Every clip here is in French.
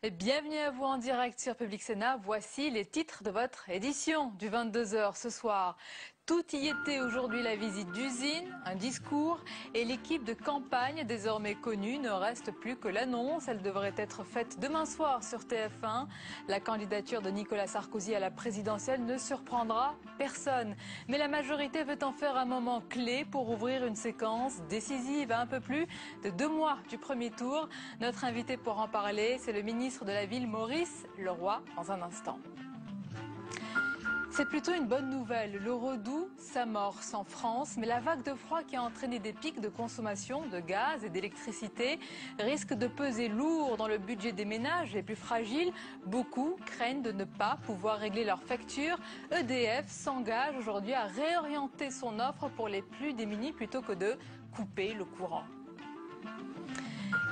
Et bienvenue à vous en direct sur Public Sénat. Voici les titres de votre édition du 22h ce soir. Tout y était aujourd'hui, la visite d'usine, un discours et l'équipe de campagne désormais connue ne reste plus que l'annonce. Elle devrait être faite demain soir sur TF1. La candidature de Nicolas Sarkozy à la présidentielle ne surprendra personne. Mais la majorité veut en faire un moment clé pour ouvrir une séquence décisive à un peu plus de 2 mois du premier tour. Notre invité pour en parler, c'est le ministre de la Ville, Maurice Leroy, dans un instant. C'est plutôt une bonne nouvelle. Le redout s'amorce en France, mais la vague de froid qui a entraîné des pics de consommation de gaz et d'électricité risque de peser lourd dans le budget des ménages les plus fragiles. Beaucoup craignent de ne pas pouvoir régler leurs factures. EDF s'engage aujourd'hui à réorienter son offre pour les plus démunis plutôt que de couper le courant.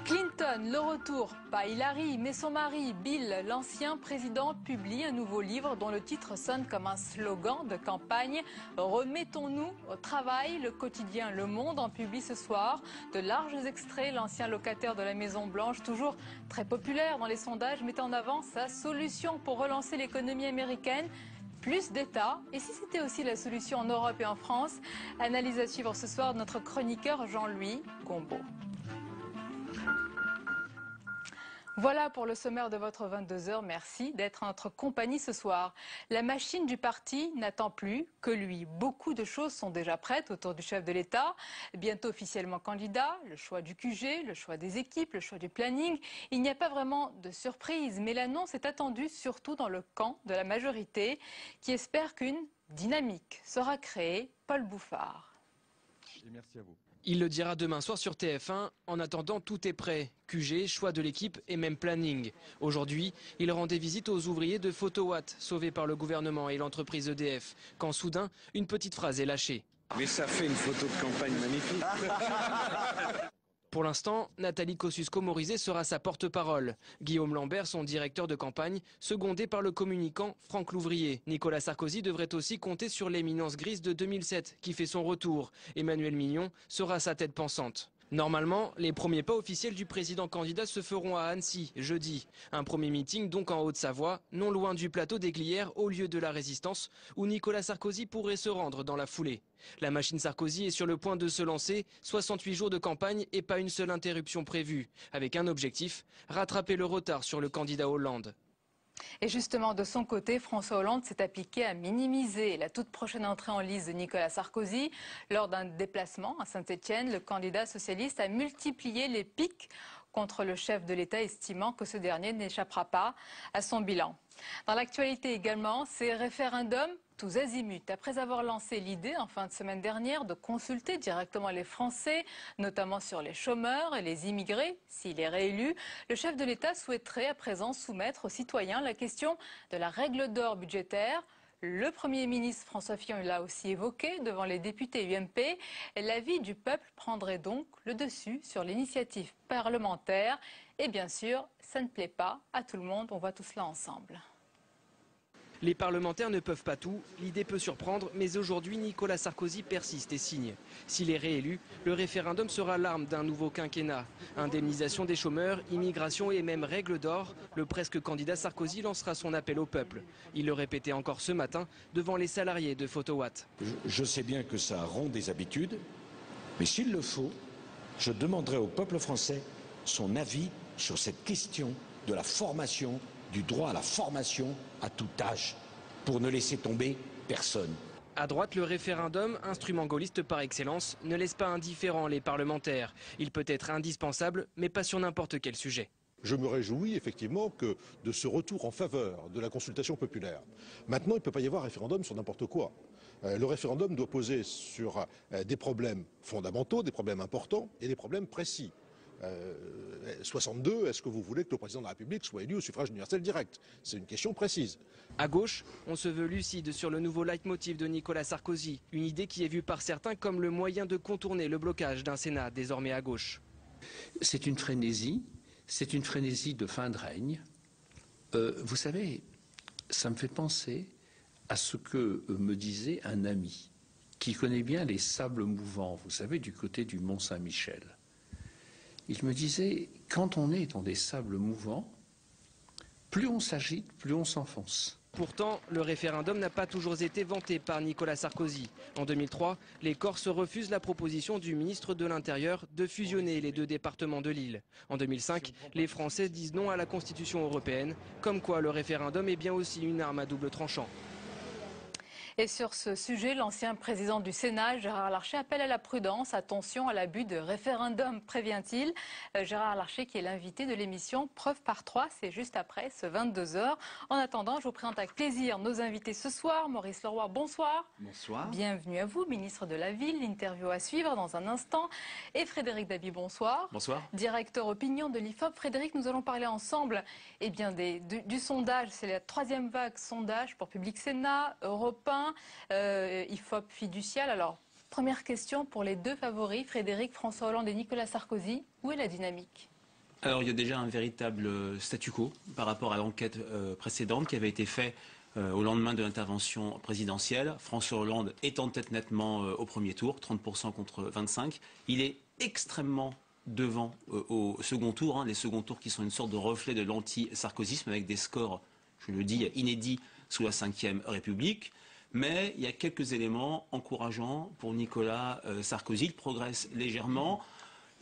Clinton, le retour, pas Hillary, mais son mari, Bill, l'ancien président, publie un nouveau livre dont le titre sonne comme un slogan de campagne. Remettons-nous au travail. Le quotidien Le Monde en publie ce soir de larges extraits. L'ancien locataire de la Maison Blanche, toujours très populaire dans les sondages, met en avant sa solution pour relancer l'économie américaine. Plus d'État. Et si c'était aussi la solution en Europe et en France? Analyse à suivre ce soir de notre chroniqueur Jean-Louis Gombeau. Voilà pour le sommaire de votre 22h. Merci d'être en notre compagnie ce soir. La machine du parti n'attend plus que lui. Beaucoup de choses sont déjà prêtes autour du chef de l'État. Bientôt officiellement candidat, le choix du QG, le choix des équipes, le choix du planning. Il n'y a pas vraiment de surprise, mais l'annonce est attendue surtout dans le camp de la majorité qui espère qu'une dynamique sera créée. Paul Bouffard. Et merci à vous. Il le dira demain soir sur TF1. En attendant, tout est prêt. QG, choix de l'équipe et même planning. Aujourd'hui, il rendait visite aux ouvriers de Photowatt, sauvés par le gouvernement et l'entreprise EDF, quand soudain, une petite phrase est lâchée. Mais ça fait une photo de campagne magnifique. Pour l'instant, Nathalie Kosciusko-Morizet sera sa porte-parole. Guillaume Lambert, son directeur de campagne, secondé par le communicant Franck Louvrier. Nicolas Sarkozy devrait aussi compter sur l'éminence grise de 2007, qui fait son retour. Emmanuel Mignon sera sa tête pensante. Normalement, les premiers pas officiels du président candidat se feront à Annecy, jeudi. Un premier meeting donc en Haute-Savoie, non loin du plateau des Glières, au lieu de la Résistance, où Nicolas Sarkozy pourrait se rendre dans la foulée. La machine Sarkozy est sur le point de se lancer, 68 jours de campagne et pas une seule interruption prévue, avec un objectif, rattraper le retard sur le candidat Hollande. Et justement, de son côté, François Hollande s'est appliqué à minimiser la toute prochaine entrée en lice de Nicolas Sarkozy. Lors d'un déplacement à Saint-Étienne, le candidat socialiste a multiplié les piques contre le chef de l'État, estimant que ce dernier n'échappera pas à son bilan. Dans l'actualité également, ces référendums tous azimuts. Après avoir lancé l'idée en fin de semaine dernière de consulter directement les Français, notamment sur les chômeurs et les immigrés, s'il est réélu, le chef de l'État souhaiterait à présent soumettre aux citoyens la question de la règle d'or budgétaire. Le Premier ministre François Fillon l'a aussi évoqué devant les députés UMP. L'avis du peuple prendrait donc le dessus sur l'initiative parlementaire. Et bien sûr, ça ne plaît pas à tout le monde. On voit tout cela ensemble. Les parlementaires ne peuvent pas tout, l'idée peut surprendre, mais aujourd'hui Nicolas Sarkozy persiste et signe. S'il est réélu, le référendum sera l'arme d'un nouveau quinquennat. Indemnisation des chômeurs, immigration et même règle d'or, le presque candidat Sarkozy lancera son appel au peuple. Il le répétait encore ce matin devant les salariés de Photowatt. Je sais bien que ça rompt des habitudes, mais s'il le faut, je demanderai au peuple français son avis sur cette question de la formation, du droit à la formation à tout âge, pour ne laisser tomber personne. À droite, le référendum, instrument gaulliste par excellence, ne laisse pas indifférents les parlementaires. Il peut être indispensable, mais pas sur n'importe quel sujet. Je me réjouis effectivement que de ce retour en faveur de la consultation populaire. Maintenant, il ne peut pas y avoir référendum sur n'importe quoi. Le référendum doit poser sur des problèmes fondamentaux, des problèmes importants et des problèmes précis. 62, est-ce que vous voulez que le président de la République soit élu au suffrage universel direct? C'est une question précise. À gauche, on se veut lucide sur le nouveau leitmotiv de Nicolas Sarkozy. Une idée qui est vue par certains comme le moyen de contourner le blocage d'un Sénat désormais à gauche. C'est une frénésie de fin de règne. Vous savez, ça me fait penser à ce que me disait un ami qui connaît bien les sables mouvants, vous savez, du côté du Mont-Saint-Michel. Il me disait, quand on est dans des sables mouvants, plus on s'agite, plus on s'enfonce. Pourtant, le référendum n'a pas toujours été vanté par Nicolas Sarkozy. En 2003, les Corses refusent la proposition du ministre de l'Intérieur de fusionner les deux départements de l'île. En 2005, les Français disent non à la Constitution européenne, comme quoi le référendum est bien aussi une arme à double tranchant. Et sur ce sujet, l'ancien président du Sénat, Gérard Larcher, appelle à la prudence. Attention à l'abus de référendum, prévient-il. Gérard Larcher qui est l'invité de l'émission Preuve par 3, c'est juste après ce 22h. En attendant, je vous présente avec plaisir nos invités ce soir. Maurice Leroy, bonsoir. Bonsoir. Bienvenue à vous, ministre de la Ville. L'interview à suivre dans un instant. Et Frédéric Dabi, bonsoir. Bonsoir. Directeur opinion de l'IFOP. Frédéric, nous allons parler ensemble du sondage. C'est la 3e vague sondage pour Public Sénat, Europe 1, IFOP fiducial. Alors, première question pour les deux favoris, Frédéric, François Hollande et Nicolas Sarkozy. Où est la dynamique ? Alors, il y a déjà un véritable statu quo par rapport à l'enquête précédente qui avait été faite au lendemain de l'intervention présidentielle. François Hollande est en tête nettement au premier tour, 30% contre 25%. Il est extrêmement devant au second tour, les seconds tours qui sont une sorte de reflet de l'anti-sarkozysme avec des scores, je le dis, inédits sous la Ve République. Mais il y a quelques éléments encourageants pour Nicolas Sarkozy. Il progresse légèrement.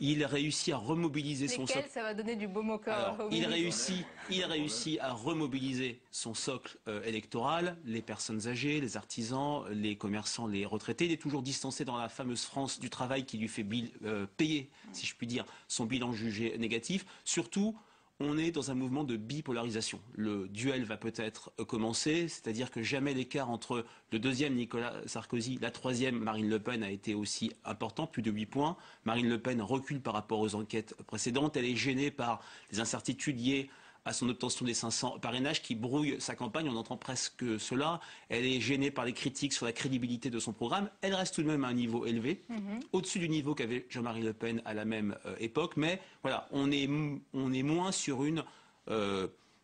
Il réussit à remobiliser son socle. Ça va donner du baume au cœur. Il réussit à remobiliser son socle électoral, les personnes âgées, les artisans, les commerçants, les retraités. Il est toujours distancé dans la fameuse France du travail qui lui fait payer, si je puis dire, son bilan jugé négatif. Surtout, on est dans un mouvement de bipolarisation. Le duel va peut-être commencer, c'est-à-dire que jamais l'écart entre le deuxième Nicolas Sarkozy, la troisième Marine Le Pen a été aussi important, plus de 8 points. Marine Le Pen recule par rapport aux enquêtes précédentes. Elle est gênée par les incertitudes liées à son obtention des 500 parrainages qui brouillent sa campagne, on entend presque cela. Elle est gênée par les critiques sur la crédibilité de son programme. Elle reste tout de même à un niveau élevé, au-dessus du niveau qu'avait Jean-Marie Le Pen à la même époque. Mais voilà, on est moins sur une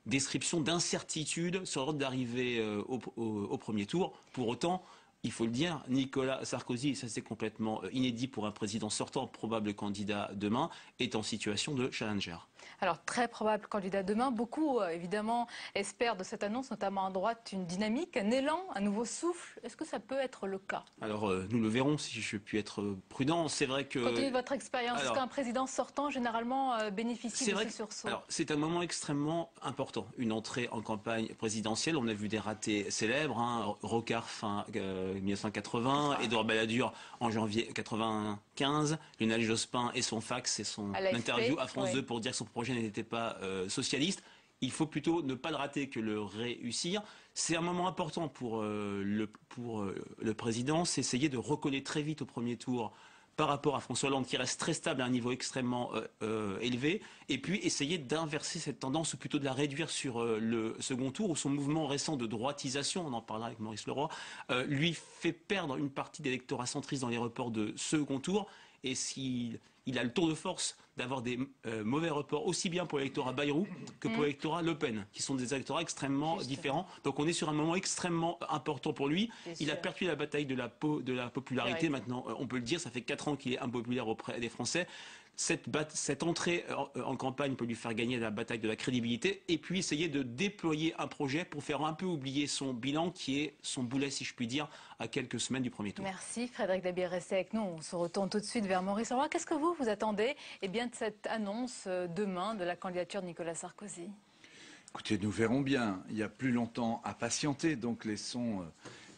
description d'incertitude sur l'ordre d'arrivée au premier tour. Pour autant, il faut le dire, Nicolas Sarkozy, et ça c'est complètement inédit pour un président sortant, probable candidat demain, est en situation de challenger. Alors, très probable candidat demain. Beaucoup, évidemment, espèrent de cette annonce, notamment à droite, une dynamique, un élan, un nouveau souffle. Est-ce que ça peut être le cas ? Alors, nous le verrons, si je puis être prudent. C'est vrai que... Compte tenu de votre expérience, est-ce qu'un président sortant, généralement, bénéficie de ce sursaut ? Alors, c'est un moment extrêmement important. Une entrée en campagne présidentielle. On a vu des ratés célèbres. Rocard, fin 1980. Édouard Balladur, en janvier 1995. Lionel Jospin et son fax et son interview à France 2 pour dire que son projet n'était pas socialiste. Il faut plutôt ne pas le rater que le réussir. C'est un moment important pour le président, c'est essayer de recoller très vite au premier tour par rapport à François Hollande qui reste très stable à un niveau extrêmement élevé, et puis essayer d'inverser cette tendance ou plutôt de la réduire sur le second tour où son mouvement récent de droitisation, on en parlera avec Maurice Leroy, lui fait perdre une partie d'électorat centriste dans les reports de second tour. Et s'il a le tour de force d'avoir des mauvais reports, aussi bien pour l'électorat Bayrou que pour l'électorat Le Pen, qui sont des électorats extrêmement différents. Donc on est sur un moment extrêmement important pour lui. Il a perdu la bataille de la popularité. Maintenant, on peut le dire, ça fait 4 ans qu'il est impopulaire auprès des Français. Cette entrée en campagne peut lui faire gagner la bataille de la crédibilité et puis essayer de déployer un projet pour faire un peu oublier son bilan qui est son boulet, si je puis dire, à quelques semaines du premier tour. Merci Frédéric Dabi, restez avec nous. On se retourne tout de suite vers Maurice Leroy. Qu'est-ce que vous attendez de cette annonce demain de la candidature de Nicolas Sarkozy ? Écoutez, nous verrons bien. Il y a plus longtemps à patienter, donc laissons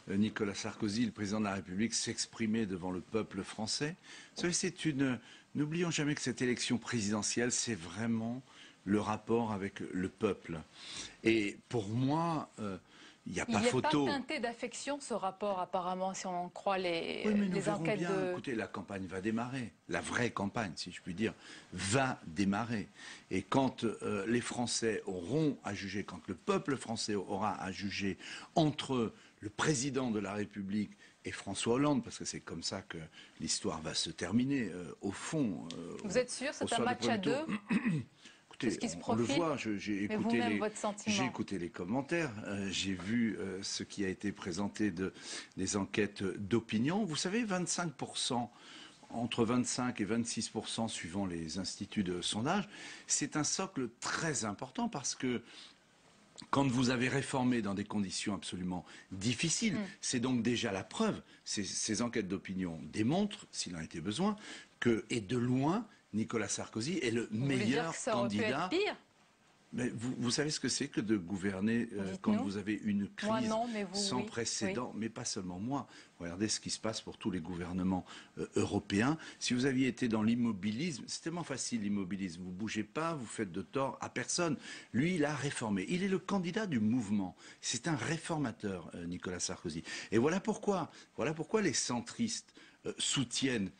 Nicolas Sarkozy, le président de la République, s'exprimer devant le peuple français. Vous savez, n'oublions jamais que cette élection présidentielle, c'est vraiment le rapport avec le peuple. Et pour moi, il n'y a pas photo. Il n'est pas teinté d'affection, ce rapport, apparemment, si on en croit les enquêtes bien. Écoutez, la campagne va démarrer. La vraie campagne, si je puis dire, va démarrer. Et quand les Français auront à juger, quand le peuple français aura à juger entre le président de la République et François Hollande, parce que c'est comme ça que l'histoire va se terminer, au fond. Vous êtes sûr, c'est un match à deux ? écoutez, ce qui se on le profile. voit, j'ai Mais écouté, vous-même, votre sentiment. écouté les commentaires, j'ai vu ce qui a été présenté des enquêtes d'opinion. Vous savez, 25%, entre 25 et 26% suivant les instituts de sondage, c'est un socle très important parce que quand vous avez réformé dans des conditions absolument difficiles, c'est donc déjà la preuve. Ces enquêtes d'opinion démontrent, s'il en était besoin, que, et de loin, Nicolas Sarkozy est le meilleur candidat. Aurait pu être pire. Mais vous savez ce que c'est que de gouverner quand vous avez une crise Moi, non, mais vous, sans oui. précédent, mais pas seulement moi. Regardez ce qui se passe pour tous les gouvernements européens. Si vous aviez été dans l'immobilisme, c'est tellement facile l'immobilisme. Vous bougez pas, vous faites de tort à personne. Lui, il a réformé. Il est le candidat du mouvement. C'est un réformateur, Nicolas Sarkozy. Et voilà pourquoi les centristes soutiennent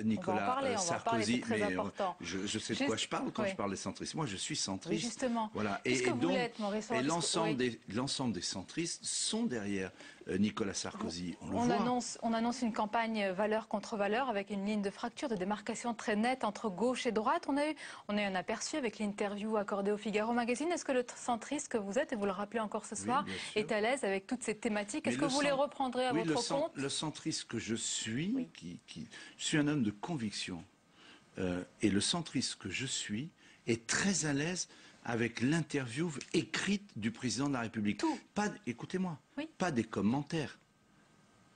Nicolas Sarkozy, mais je sais de quoi je parle quand je parle des centristes. Moi, je suis centriste. Oui, justement. Voilà. Et l'ensemble des centristes sont derrière Nicolas Sarkozy. On annonce une campagne valeur contre valeur avec une ligne de fracture, de démarcation très nette entre gauche et droite. On a eu un aperçu avec l'interview accordée au Figaro Magazine. Est-ce que le centriste que vous êtes, et vous le rappelez encore ce soir, est à l'aise avec toutes ces thématiques? Est-ce que vous les reprendrez à votre compte? Le centriste que je suis, je suis un homme de conviction, et le centriste que je suis est très à l'aise avec l'interview écrite du président de la République. Écoutez-moi, pas des commentaires.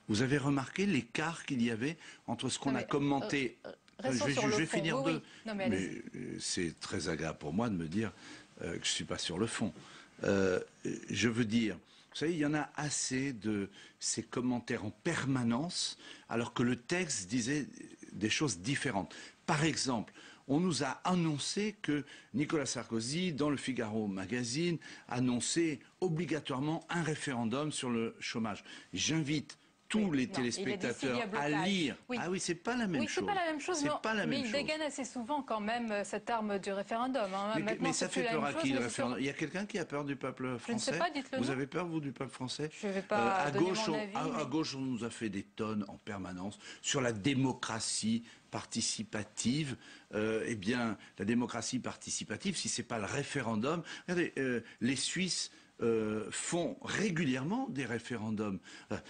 Vous avez remarqué l'écart qu'il y avait entre ce qu'on a commenté. Je vais finir mais c'est très agréable pour moi de me dire que je ne suis pas sur le fond. Je veux dire, vous savez, il y en a assez de ces commentaires en permanence, alors que le texte disait des choses différentes. Par exemple, on nous a annoncé que Nicolas Sarkozy, dans le Figaro Magazine, annonçait obligatoirement un référendum sur le chômage. J'invite tous les téléspectateurs à lire. Ah oui, c'est pas la même chose. C'est pas la même chose, mais il dégaine assez souvent quand même cette arme du référendum. Mais ça fait peur à qui, le référendum? Il y a quelqu'un qui a peur du peuple français? Je ne sais pas, dites-le. Vous avez peur, vous, du peuple français? Je ne vais pas donner mon avis. À gauche, on nous a fait des tonnes en permanence sur la démocratie participative. Eh bien, la démocratie participative, si c'est pas le référendum... Regardez, les Suisses font régulièrement des référendums.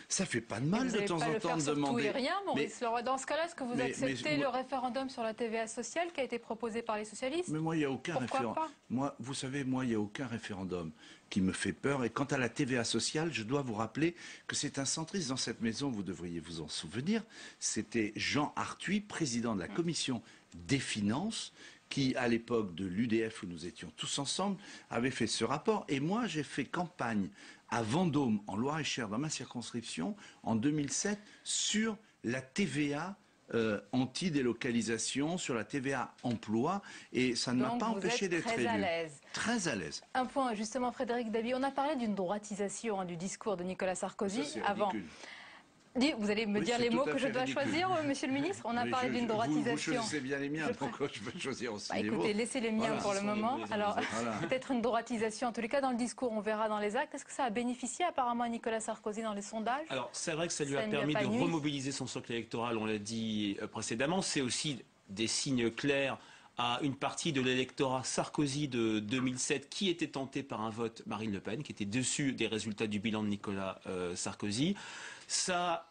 Ça fait pas de mal de temps en temps de demander. Tout et rien, Maurice Leroy. Dans ce cas-là, est-ce que vous acceptez le référendum sur la TVA sociale qui a été proposé par les socialistes? Mais moi, il n'y a aucun référendum. Vous savez, moi, il n'y a aucun référendum qui me fait peur. Et quant à la TVA sociale, je dois vous rappeler que c'est un centriste dans cette maison, vous devriez vous en souvenir. C'était Jean Arthuis, président de la commission des finances, qui, à l'époque de l'UDF, où nous étions tous ensemble, avait fait ce rapport. Et moi, j'ai fait campagne à Vendôme, en Loire-et-Cher, dans ma circonscription, en 2007, sur la TVA anti-délocalisation, sur la TVA emploi. Et ça ne m'a pas empêché d'être élu. Très à l'aise. Un point, justement, Frédéric Dabi. On a parlé d'une droitisation du discours de Nicolas Sarkozy avant. Vous allez me dire les mots que je dois choisir, monsieur le ministre? On a parlé d'une droitisation. Vous choisissez bien les miens, donc je peux choisir aussi les mots. Écoutez, laissez les miens pour le moment. Alors, peut-être une droitisation, en tous les cas dans le discours, on verra dans les actes. Est-ce que ça a bénéficié apparemment à Nicolas Sarkozy dans les sondages? Alors, c'est vrai que ça lui a permis de remobiliser son socle électoral, on l'a dit précédemment. C'est aussi des signes clairs à une partie de l'électorat Sarkozy de 2007 qui était tenté par un vote Marine Le Pen, qui était déçu des résultats du bilan de Nicolas Sarkozy. Ça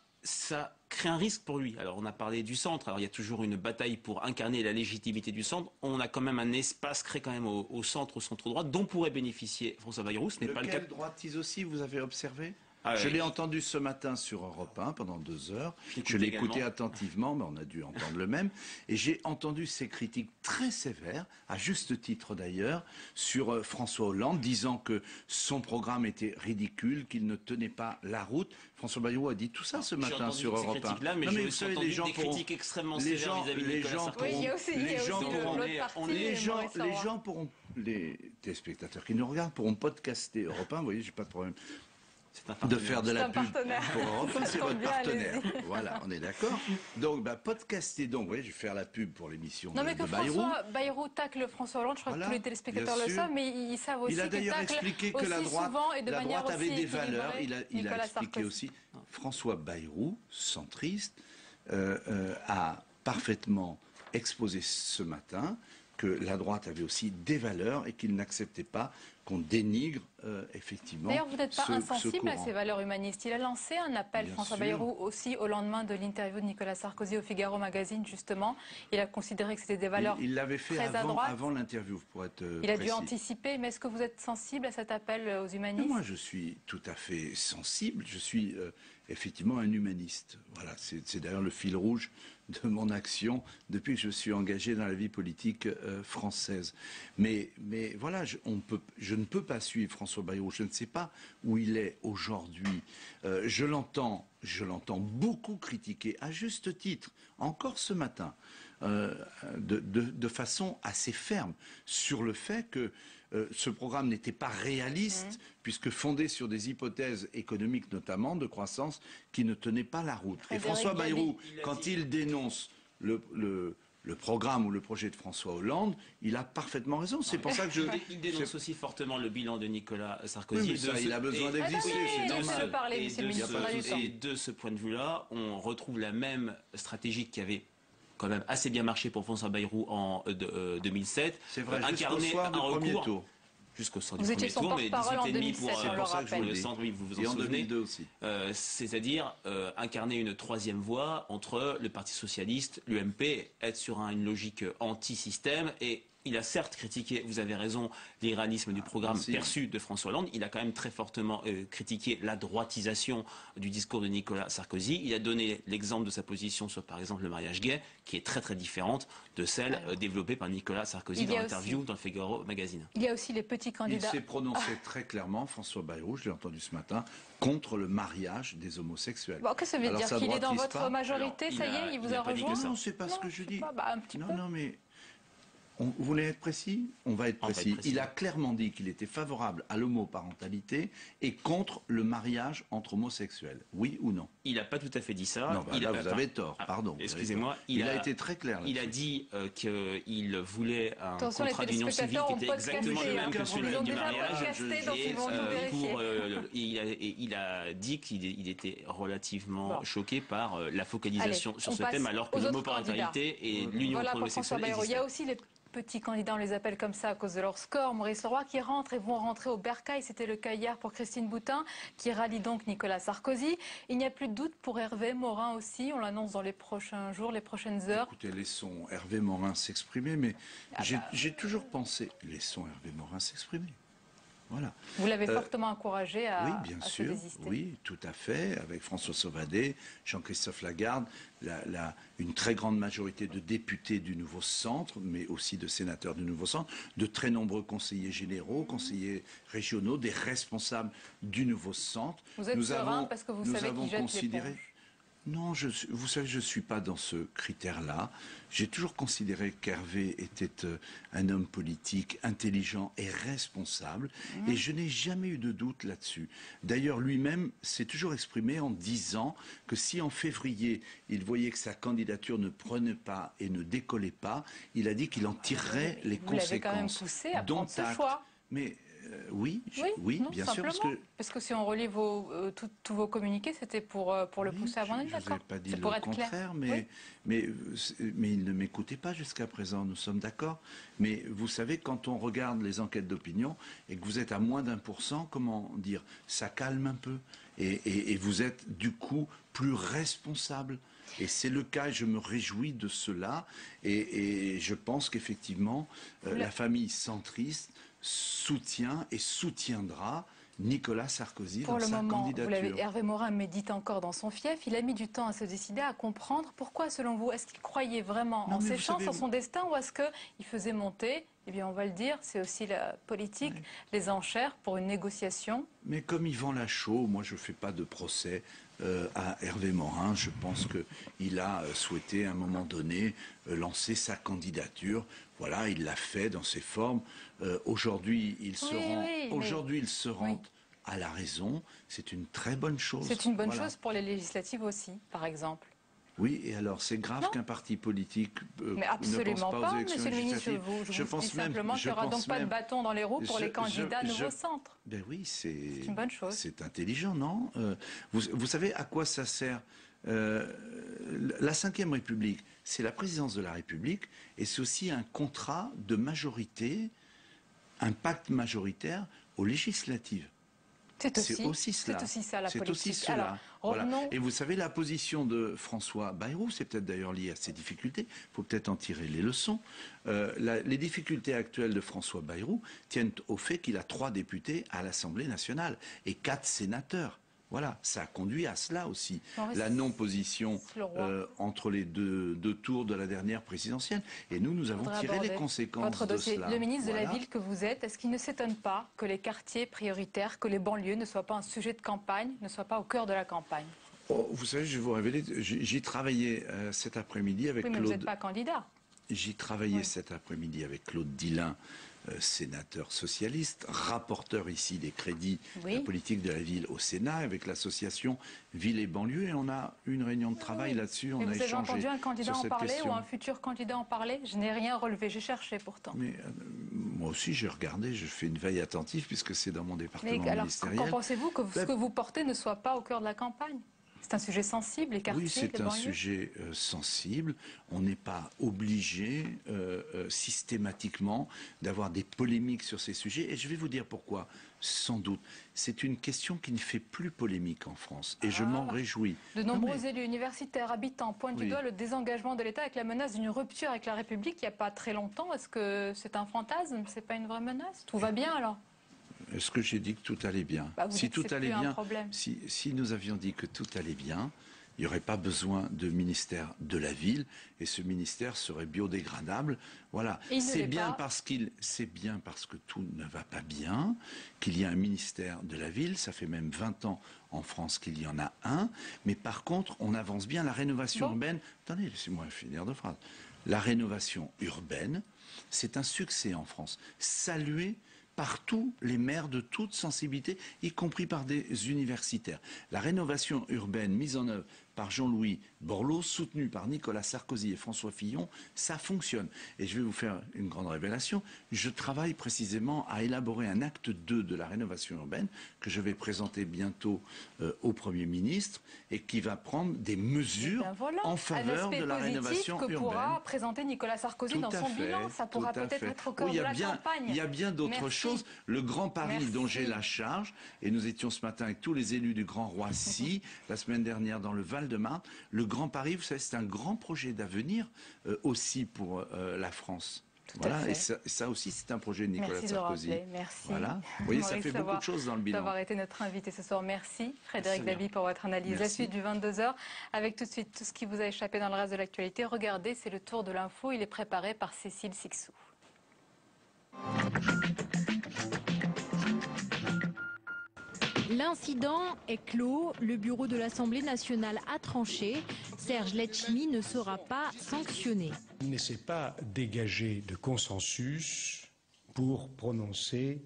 crée un risque pour lui. Alors on a parlé du centre, alors il y a toujours une bataille pour incarner la légitimité du centre. On a quand même un espace créé quand même au centre-droit dont pourrait bénéficier François Bayrou. Ce n'est pas le cas. Droitise aussi, vous avez observé? Je l'ai entendu ce matin sur Europe 1 pendant 2 heures. Je l'ai écouté attentivement, mais on a dû entendre le même. Et j'ai entendu ces critiques très sévères, à juste titre d'ailleurs, sur François Hollande, disant que son programme était ridicule, qu'il ne tenait pas la route. François Bayrou a dit tout ça ce matin sur Europe 1. Là, mais j'ai aussi entendu des critiques extrêmement sévères vis-à-vis de Nicolas Sarkozy. Les téléspectateurs qui nous regardent pourront podcaster Europe 1, vous voyez, j'ai pas de problème. De faire de la pub pour Europe 1, c'est votre partenaire. Voilà, on est d'accord. Donc, podcaster, donc, vous voyez, je vais faire la pub pour l'émission de Bayrou. Non, mais que François Bayrou tacle François Hollande, je crois que tous les téléspectateurs le savent, mais ils savent aussi qu'il tacle. Il a d'ailleurs expliqué que la droite avait des valeurs. Il a expliqué aussi. François Bayrou, centriste, a parfaitement exposé ce matin que la droite avait aussi des valeurs et qu'il n'acceptait pas qu'on dénigre effectivement. D'ailleurs, vous n'êtes pas ce insensible à courant. ces valeurs humanistes. Il a lancé un appel, Bien François sûr. Bayrou, aussi au lendemain de l'interview de Nicolas Sarkozy au Figaro Magazine, justement. Il a considéré que c'était des valeurs Il l'avait fait très à avant, droite. avant l'interview, pour être Il a précis. dû anticiper, mais est-ce que vous êtes sensible à cet appel aux Mais humanistes? moi, je suis tout à fait sensible. Je suis effectivement un humaniste. Voilà, c'est d'ailleurs le fil rouge de mon action depuis que je suis engagé dans la vie politique française. Mais voilà, je ne peux pas suivre François Bayrou. Je ne sais pas où il est aujourd'hui. Je l'entends beaucoup critiquer, à juste titre, encore ce matin, de façon assez ferme, sur le fait que ce programme n'était pas réaliste, puisque fondé sur des hypothèses économiques notamment, de croissance, qui ne tenaient pas la route. Et François Bayrou, quand il dénonce le programme ou le projet de François Hollande, il a parfaitement raison. C'est pour ça que Il dénonce aussi fortement le bilan de Nicolas Sarkozy. Oui, mais ça, il a besoin d'exister, c'est normal. Et de ce point de vue-là, on retrouve la même stratégie qui avait quand même assez bien marché pour François Bayrou en 2007. C'est vrai, jusqu'au soir du premier tour. Jusqu'au soir du Vous premier étiez son tour, mais porte-parole en 18,5 2007, pour on le rappelle. le centre, oui, vous vous Et en en souvenez. 2002 aussi. C'est-à-dire incarner une troisième voie entre le Parti Socialiste, l'UMP, être sur une logique anti-système. Et il a certes critiqué, vous avez raison, l'iranisme du programme perçu de François Hollande. Il a quand même très fortement critiqué la droitisation du discours de Nicolas Sarkozy. Il a donné l'exemple de sa position sur, par exemple, le mariage gay, qui est très très différente de celle développée par Nicolas Sarkozy dans l'interview dans le Figaro Magazine. Il y a aussi les petits candidats. Il s'est prononcé très clairement, François Bayrou, je l'ai entendu ce matin, contre le mariage des homosexuels. Bon, qu'est-ce que ça veut dire? Qu'il est dans votre majorité, ça y est, il vous a rejoint? Non, c'est pas ce que je dis. Un petit peu. Non, mais vous voulez être précis? On va être précis. Il a clairement dit qu'il était favorable à l'homoparentalité et contre le mariage entre homosexuels. Oui ou non? Il n'a pas tout à fait dit ça. Non, là, vous avez tort, pardon. Excusez-moi. Il a été très clair là-dessus. Il a dit qu'il voulait un Attention, contrat d'union civile qui était exactement le même que celui du mariage. Il a dit qu'il était relativement choqué par la focalisation sur ce thème, alors que l'homoparentalité et l'union entre homosexuels existent. Il y a aussi les petits candidats, on les appelle comme ça à cause de leur score. Maurice Leroy qui rentre et vont rentrer au bercail. C'était le cas hier pour Christine Boutin, qui rallie donc Nicolas Sarkozy. Il n'y a plus de doute pour Hervé Morin aussi. On l'annonce dans les prochains jours, les prochaines heures. Écoutez, laissons Hervé Morin s'exprimer, mais j'ai toujours pensé, laissons Hervé Morin s'exprimer. Voilà. Vous l'avez fortement encouragé à, oui, bien sûr, se désister. Oui, tout à fait, avec François Sauvadet, Jean-Christophe Lagarde, une très grande majorité de députés du Nouveau Centre, mais aussi de sénateurs du Nouveau Centre, de très nombreux conseillers généraux, conseillers régionaux, des responsables du Nouveau Centre. Vous êtes serein parce que vous savez qu'ils jettent l'éponge. Non, vous savez, je ne suis pas dans ce critère-là. J'ai toujours considéré qu'Hervé était un homme politique intelligent et responsable, et je n'ai jamais eu de doute là-dessus. D'ailleurs, lui-même s'est toujours exprimé en disant que si en février, il voyait que sa candidature ne prenait pas et ne décollait pas, il a dit qu'il en tirerait les conséquences. Vous l'avez quand même poussé à prendre ce choix. Mais oui, bien sûr. Parce que si on relit tous vos communiqués, c'était pour le pousser à vendre, d'accord? Je n'ai pas dit le contraire, mais il ne m'écoutait pas jusqu'à présent, nous sommes d'accord. Mais vous savez, quand on regarde les enquêtes d'opinion et que vous êtes à moins d'1%, comment dire, ça calme un peu. Et vous êtes du coup plus responsable. Et c'est le cas, et je me réjouis de cela. Et je pense qu'effectivement, la famille centriste soutient et soutiendra Nicolas Sarkozy dans sa candidature. Hervé Morin médite encore dans son fief. Il a mis du temps à se décider, à comprendre. Pourquoi, selon vous? Est-ce qu'il croyait vraiment en ses chances, en son destin, ou est-ce qu'il faisait monter, eh bien on va le dire, c'est aussi la politique, les enchères pour une négociation? Mais comme Yvan Lachaud, moi je ne fais pas de procès à Hervé Morin. Je pense qu'il a souhaité à un moment donné lancer sa candidature. Voilà, il l'a fait dans ses formes. Aujourd'hui, il se rend à la raison. C'est une très bonne chose. C'est une bonne chose pour les législatives aussi, par exemple. Oui, et alors c'est grave qu'un parti politique mais ne absolument pense pas aux pas, élections monsieur le ministre. législatives. Je vous dis simplement qu'il n'y aura donc pas de bâton dans les roues pour les candidats nouveaux centres. Ben oui, c'est une bonne chose. C'est intelligent, non? Vous savez à quoi ça sert? La Ve République, c'est la présidence de la République et c'est aussi un contrat de majorité, un pacte majoritaire aux législatives. C'est aussi cela. C'est aussi ça la politique. C'est aussi cela. Alors, revenons... Voilà. Et vous savez, la position de François Bayrou, c'est peut-être d'ailleurs lié à ces difficultés, il faut peut-être en tirer les leçons. Les difficultés actuelles de François Bayrou tiennent au fait qu'il a 3 députés à l'Assemblée nationale et 4 sénateurs. Voilà, ça a conduit à cela aussi, la non-position entre les deux tours de la dernière présidentielle. Et nous avons tiré les conséquences de cela. Le ministre de la Ville que vous êtes, est-ce qu'il ne s'étonne pas que les quartiers prioritaires, que les banlieues ne soient pas un sujet de campagne, ne soient pas au cœur de la campagne? Vous savez, je vais vous révéler, j'y travaillais cet après-midi avec Claude... Oui, mais vous n'êtes pas candidat. J'y travaillais cet après-midi avec Claude Dillin, sénateur socialiste, rapporteur ici des crédits de la politique de la ville au Sénat, avec l'association Ville et Banlieue, et on a eu une réunion de travail là-dessus. On a échangé. Vous avez entendu un candidat en parler ou un futur candidat en parler? Je n'ai rien relevé, j'ai cherché pourtant. Mais moi aussi j'ai regardé, je fais une veille attentive puisque c'est dans mon département ministériel. Alors, qu'en pensez-vous que ce que vous portez ne soit pas au cœur de la campagne? C'est un sujet sensible, les quartiers, oui, c'est un sujet sensible. On n'est pas obligé systématiquement d'avoir des polémiques sur ces sujets. Et je vais vous dire pourquoi. Sans doute, c'est une question qui ne fait plus polémique en France. Et je m'en réjouis. De nombreux élus universitaires, habitants pointent du doigt le désengagement de l'État avec la menace d'une rupture avec la République il n'y a pas très longtemps. Est-ce que c'est un fantasme? C'est pas une vraie menace? Tout va bien alors? Est-ce que j'ai dit que tout allait bien? Si tout allait bien, si nous avions dit que tout allait bien, il n'y aurait pas besoin de ministère de la ville et ce ministère serait biodégradable. Voilà. C'est bien parce que tout ne va pas bien qu'il y a un ministère de la ville. Ça fait même 20 ans en France qu'il y en a un. Mais par contre, on avance bien. La rénovation urbaine... Attendez, laissez-moi finir de phrase. La rénovation urbaine, c'est un succès en France. Salué par tous les maires de toute sensibilité, y compris par des universitaires. La rénovation urbaine mise en œuvre par Jean-Louis Borloo, soutenu par Nicolas Sarkozy et François Fillon, ça fonctionne. Et je vais vous faire une grande révélation. Je travaille précisément à élaborer un acte 2 de la rénovation urbaine que je vais présenter bientôt au Premier ministre et qui va prendre des mesures en faveur de la rénovation urbaine. Que pourra présenter Nicolas Sarkozy dans son bilan. Ça pourra peut-être être au cœur de la campagne. Il y a bien d'autres choses. Le Grand Paris dont j'ai la charge, et nous étions ce matin avec tous les élus du Grand Roissy, la semaine dernière dans le Val-de-Marne. Le Grand Paris, vous savez, c'est un grand projet d'avenir aussi pour la France. Voilà, et ça aussi, c'est un projet de Nicolas Sarkozy. Merci. Voilà. Vous voyez, ça fait beaucoup de choses dans le bilan. D'avoir été notre invité ce soir. Merci, Frédéric Dabi, pour votre analyse. La suite du 22h, avec tout de suite tout ce qui vous a échappé dans le reste de l'actualité. Regardez, c'est le tour de l'info. Il est préparé par Cécile Sixou. L'incident est clos. Le bureau de l'Assemblée nationale a tranché. Serge Letchimy ne sera pas sanctionné. Il ne s'est pas dégagé de consensus pour prononcer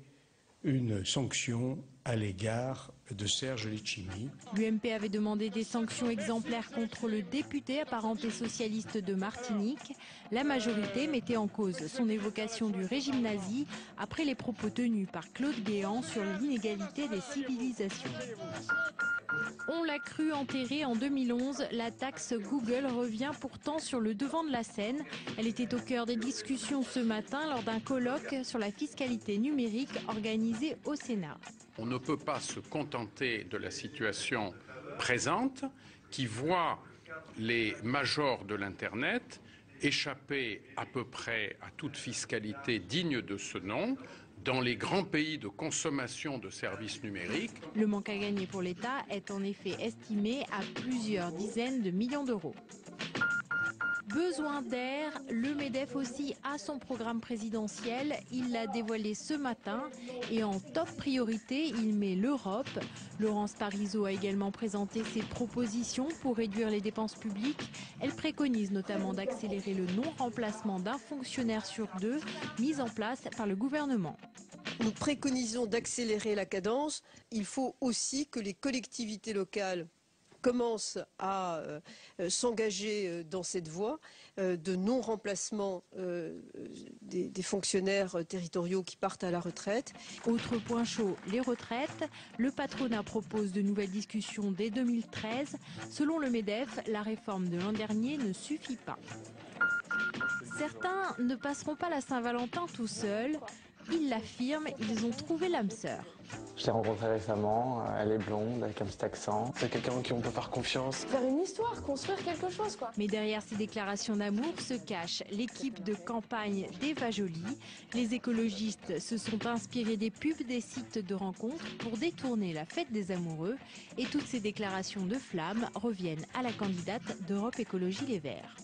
une sanction à l'égard de Serge Letchimy. L'UMP avait demandé des sanctions exemplaires contre le député apparenté socialiste de Martinique. La majorité mettait en cause son évocation du régime nazi après les propos tenus par Claude Guéant sur l'inégalité des civilisations. On l'a cru enterré en 2011, la taxe Google revient pourtant sur le devant de la scène. Elle était au cœur des discussions ce matin lors d'un colloque sur la fiscalité numérique organisé au Sénat. On ne peut pas se contenter de la situation présente qui voit les majors de l'Internet échapper à peu près à toute fiscalité digne de ce nom dans les grands pays de consommation de services numériques. Le manque à gagner pour l'État est en effet estimé à plusieurs dizaines de millions d'euros. Besoin d'air, le MEDEF aussi a son programme présidentiel. Il l'a dévoilé ce matin et en top priorité, il met l'Europe. Laurence Parisot a également présenté ses propositions pour réduire les dépenses publiques. Elle préconise notamment d'accélérer le non-remplacement d'un fonctionnaire sur 2 mis en place par le gouvernement. Nous préconisons d'accélérer la cadence. Il faut aussi que les collectivités locales commence à s'engager dans cette voie de non-remplacement des fonctionnaires territoriaux qui partent à la retraite. Autre point chaud, les retraites. Le patronat propose de nouvelles discussions dès 2013. Selon le MEDEF, la réforme de l'an dernier ne suffit pas. Certains ne passeront pas la Saint-Valentin tout seuls. Ils l'affirment, ils ont trouvé l'âme sœur. Je l'ai rencontrée récemment, elle est blonde, avec un petit accent. C'est quelqu'un en qui on peut faire confiance. Faire une histoire, construire quelque chose, quoi. Mais derrière ces déclarations d'amour se cache l'équipe de campagne d'Eva Joly. Les écologistes se sont inspirés des pubs des sites de rencontres pour détourner la fête des amoureux. Et toutes ces déclarations de flamme reviennent à la candidate d'Europe Écologie Les Verts.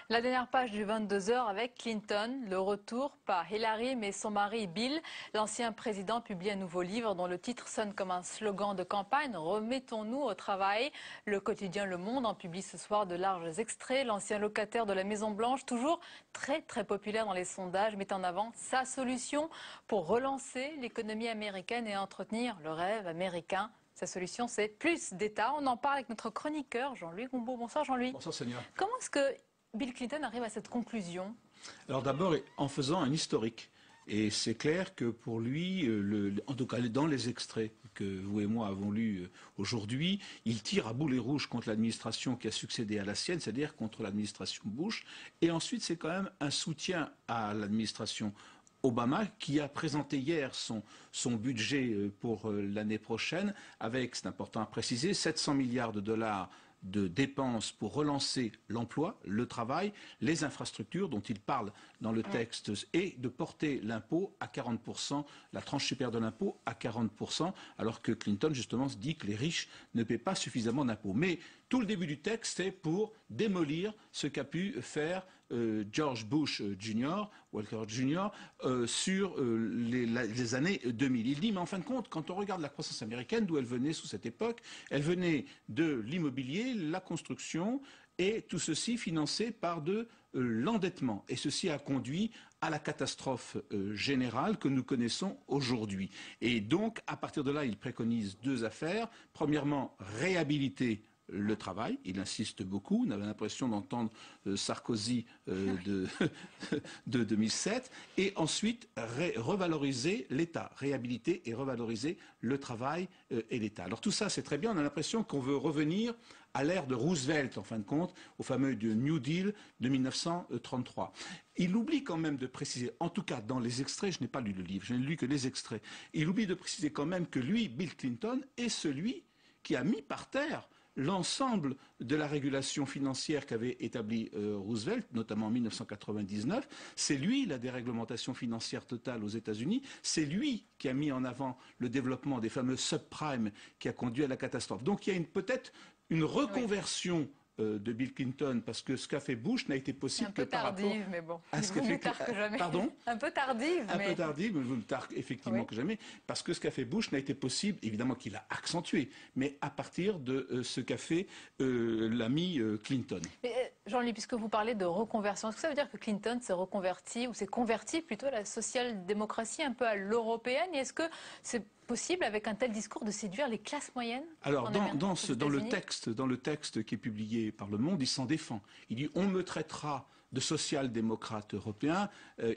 La dernière page du 22h avec Clinton, le retour, pas Hillary mais son mari Bill. L'ancien président publie un nouveau livre dont le titre sonne comme un slogan de campagne. Remettons-nous au travail. Le quotidien Le Monde en publie ce soir de larges extraits. L'ancien locataire de la Maison Blanche, toujours très populaire dans les sondages, met en avant sa solution pour relancer l'économie américaine et entretenir le rêve américain. Sa solution, c'est plus d'État. On en parle avec notre chroniqueur Jean-Louis Goumbaud. Bonsoir Jean-Louis. Bonsoir Sonia. Comment est-ce que Bill Clinton arrive à cette conclusion? Alors d'abord, en faisant un historique. Et c'est clair que pour lui, en tout cas dans les extraits que vous et moi avons lus aujourd'hui, il tire à boulet rouge contre l'administration qui a succédé à la sienne, c'est-à-dire contre l'administration Bush. Et ensuite, c'est quand même un soutien à l'administration Obama, qui a présenté hier son budget pour l'année prochaine, avec, c'est important à préciser, 700 milliards de dollars de dépenses pour relancer l'emploi, le travail, les infrastructures dont il parle dans le texte et de porter l'impôt à 40%, la tranche supérieure de l'impôt à 40%, alors que Clinton justement se dit que les riches ne paient pas suffisamment d'impôts. Mais tout le début du texte, c'est pour démolir ce qu'a pu faire George Bush Jr., Walker Jr., sur les années 2000. Il dit, mais en fin de compte, quand on regarde la croissance américaine, d'où elle venait sous cette époque, elle venait de l'immobilier, la construction, et tout ceci financé par de l'endettement. Et ceci a conduit à la catastrophe générale que nous connaissons aujourd'hui. Et donc, à partir de là, il préconise deux affaires. Premièrement, réhabiliter le travail, il insiste beaucoup, on avait l'impression d'entendre Sarkozy de 2007, et ensuite revaloriser l'État, réhabiliter et revaloriser le travail et l'État. Alors tout ça c'est très bien, on a l'impression qu'on veut revenir à l'ère de Roosevelt, en fin de compte, au fameux New Deal de 1933. Il oublie quand même de préciser, en tout cas dans les extraits, je n'ai pas lu le livre, je n'ai lu que les extraits, il oublie de préciser quand même que lui, Bill Clinton, est celui qui a mis par terre l'ensemble de la régulation financière qu'avait établie Roosevelt, notamment en 1999. C'est lui la déréglementation financière totale aux États-Unis. C'est lui qui a mis en avant le développement des fameux subprimes qui a conduit à la catastrophe. Donc il y a peut-être une reconversion de Bill Clinton, parce que ce qu'a fait Bush n'a été possible que par rapport mais bon. à ce qu'a fait que jamais. Pardon. Un peu tardive, un peu tardive, mais plus tard effectivement que jamais, parce que ce qu'a fait Bush n'a été possible, évidemment qu'il a accentué, mais à partir de ce qu'a fait l'ami Clinton. Jean-Louis, puisque vous parlez de reconversion, est-ce que ça veut dire que Clinton s'est reconverti, ou s'est converti plutôt à la social-démocratie, un peu à l'européenne, et est-ce que c'est possible, avec un tel discours, de séduire les classes moyennes? Alors, dans le texte qui est publié par Le Monde, il s'en défend. Il dit « on me traitera de social-démocrate européen ».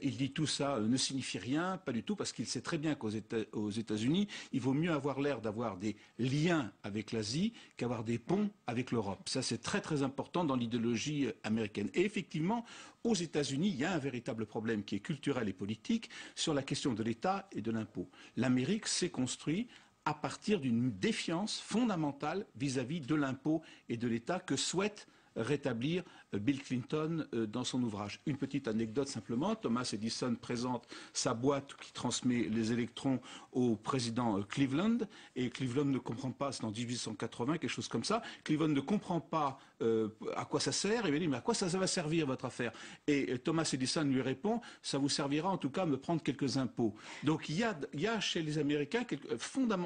Il dit tout ça ne signifie rien, pas du tout, parce qu'il sait très bien qu'aux États-Unis, il vaut mieux avoir l'air d'avoir des liens avec l'Asie qu'avoir des ponts avec l'Europe. Ça, c'est très très important dans l'idéologie américaine. Et effectivement, aux États-Unis, il y a un véritable problème qui est culturel et politique sur la question de l'État et de l'impôt. L'Amérique s'est construite à partir d'une défiance fondamentale vis-à-vis de l'impôt et de l'État que souhaite rétablir Bill Clinton dans son ouvrage. Une petite anecdote simplement, Thomas Edison présente sa boîte qui transmet les électrons au président Cleveland, et Cleveland ne comprend pas, c'est en 1880, quelque chose comme ça, Cleveland ne comprend pas à quoi ça sert, et il dit mais à quoi ça va servir votre affaire? Et Thomas Edison lui répond, ça vous servira en tout cas à me prendre quelques impôts. Donc il y a chez les Américains,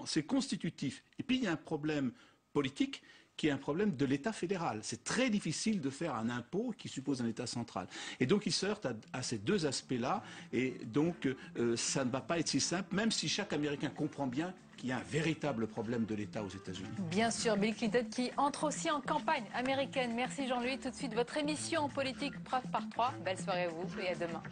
c'est constitutif, et puis il y a un problème politique qui est un problème de l'État fédéral. C'est très difficile de faire un impôt qui suppose un État central. Et donc il se heurte à ces deux aspects-là, et donc ça ne va pas être si simple, même si chaque Américain comprend bien qu'il y a un véritable problème de l'État aux États-Unis. Bien sûr, Bill Clinton qui entre aussi en campagne américaine. Merci Jean-Louis. Tout de suite, votre émission en politique, preuve par 3. Belle soirée à vous et à demain.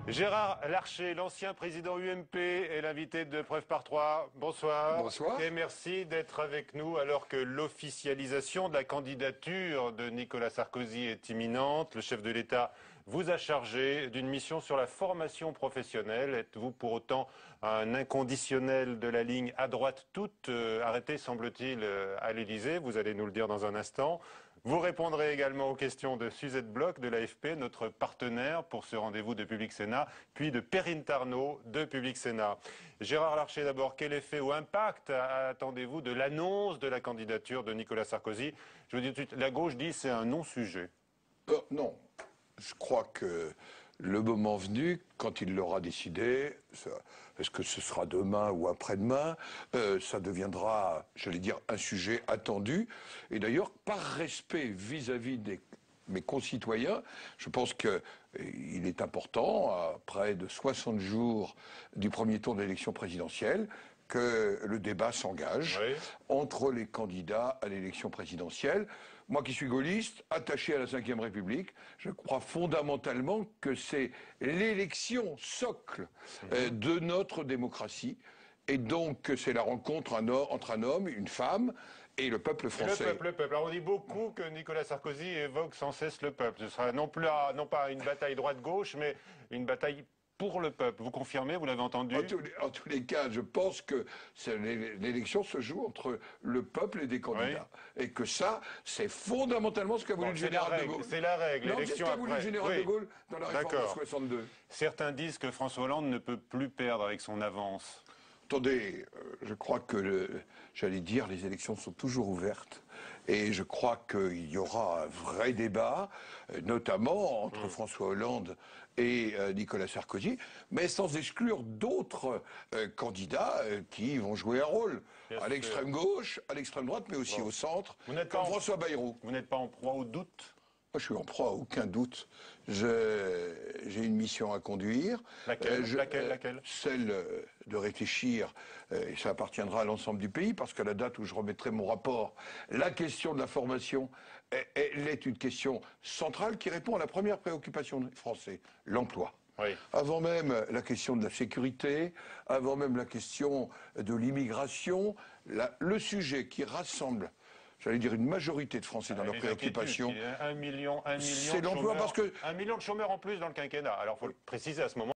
Gérard Larcher, l'ancien président UMP, est l'invité de Preuve par 3. Bonsoir. Bonsoir. Et merci d'être avec nous alors que l'officialisation de la candidature de Nicolas Sarkozy est imminente. Le chef de l'État vous a chargé d'une mission sur la formation professionnelle. Êtes-vous pour autant un inconditionnel de la ligne à droite toute arrêtée, semble-t-il, à l'Élysée? Vous allez nous le dire dans un instant. Vous répondrez également aux questions de Suzette Bloch de l'AFP, notre partenaire pour ce rendez-vous de Public Sénat, puis de Perrine Tarnot de Public Sénat. Gérard Larcher d'abord, quel effet ou impact attendez-vous de l'annonce de la candidature de Nicolas Sarkozy? Je vous dis tout de suite, la gauche dit c'est un non-sujet. Non, je crois que le moment venu, quand il l'aura décidé, est-ce que ce sera demain ou après-demain, ça deviendra, j'allais dire, un sujet attendu. Et d'ailleurs, par respect vis-à-vis de mes concitoyens, je pense qu'il est important, à près de 60 jours du premier tour de l'élection présidentielle, que le débat s'engage entre les candidats à l'élection présidentielle. Moi qui suis gaulliste, attaché à la Ve République, je crois fondamentalement que c'est l'élection socle de notre démocratie. Et donc c'est la rencontre entre un homme, une femme et le peuple français. Le peuple. Alors on dit beaucoup que Nicolas Sarkozy évoque sans cesse le peuple. Ce sera non pas une bataille droite-gauche, mais une bataille pour le peuple. Vous confirmez, vous l'avez entendu? En tous les cas, je pense que l'élection se joue entre le peuple et des candidats. Et que ça, c'est fondamentalement ce qu'a voulu le général de Gaulle. C'est la règle. Non, c'est ce qu'a voulu le général de Gaulle dans la réforme de 62. Certains disent que François Hollande ne peut plus perdre avec son avance. Attendez, je crois que, j'allais dire, les élections sont toujours ouvertes. Et je crois qu'il y aura un vrai débat, notamment entre François Hollande et Nicolas Sarkozy, mais sans exclure d'autres candidats qui vont jouer un rôle. À l'extrême gauche, à l'extrême droite, mais aussi au centre, comme François Bayrou. Vous n'êtes pas en proie au doute? Moi, je suis en proie à aucun doute. J'ai une mission à conduire. Laquelle Celle de réfléchir, et ça appartiendra à l'ensemble du pays, parce qu'à la date où je remettrai mon rapport, la question de la formation, elle est une question centrale qui répond à la première préoccupation des Français, l'emploi. Avant même la question de la sécurité, avant même la question de l'immigration, le sujet qui rassemble, j'allais dire, une majorité de Français dans leurs préoccupations. Un million c'est l'emploi, parce que 1 million de chômeurs en plus dans le quinquennat. Alors, il faut le préciser à ce moment.